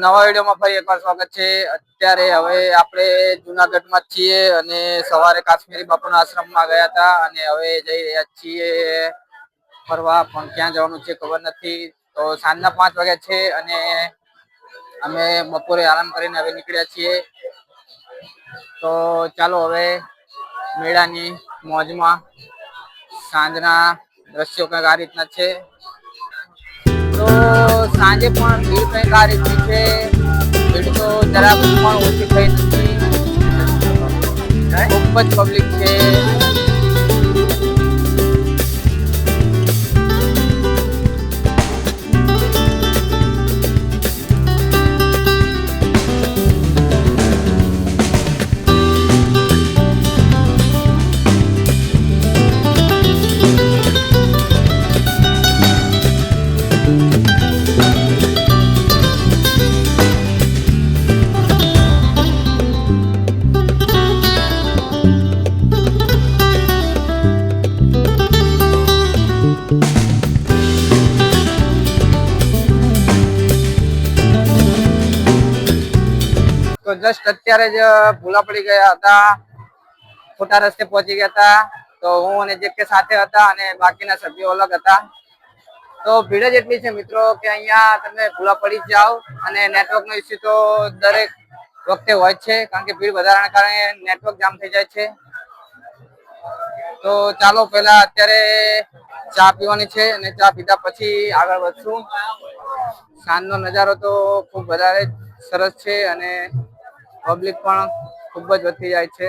નવા વિડીયોમાં ફરી એકવાર સ્વાગત છે। અત્યારે હવે આપણે જુનાગઢમાં જ છીએ અને સવારે કાશ્મીરી બાપુના આશ્રમમાં ગયા હતા અને હવે જઈ રહ્યા છીએ ફરવા, પણ ક્યાં જવાનું છે ખબર નથી। તો સાંજના 5 વાગ્યા છે અને અમે બપોરે આરામ કરીને હવે નીકળ્યા છીએ। તો ચાલો હવે મેળાની મોજમાં। સાંજના દ્રશ્યો કંઈક આ રીતના છે। તો સાંજે પણ ભીડ કંઈક આ રીતની છે। ભીડ તો જરા પણ ઓછી થઈ નથી, ખૂબ જ પબ્લિક છે। તો જસ્ટ અત્યારે જ ભૂલા પડી ગયા હતા, ખોટા રસ્તે પહોંચી ગયા હતા। તો હું અને જે કે સાથે હતા અને બાકીના સભ્યો અલગ હતા। તો ભીડ જ એટલી છે મિત્રો કે અહીંયા તમે ભૂલા પડી જાઓ અને નેટવર્કનો ઇસ્યુ તો દરેક વખતે હોય છે, કારણ કે ભીડ વધારાના કારણે નેટવર્ક જામ થઈ જાય છે। તો ચાલો પહેલા અત્યારે ચા પીવાની છે અને ચા પીધા પછી આગળ વધશું। સાંજનો નજારો તો ખૂબ વધારે સરસ છે અને પબ્લિક પણ ખૂબ જ વધી જાય છે।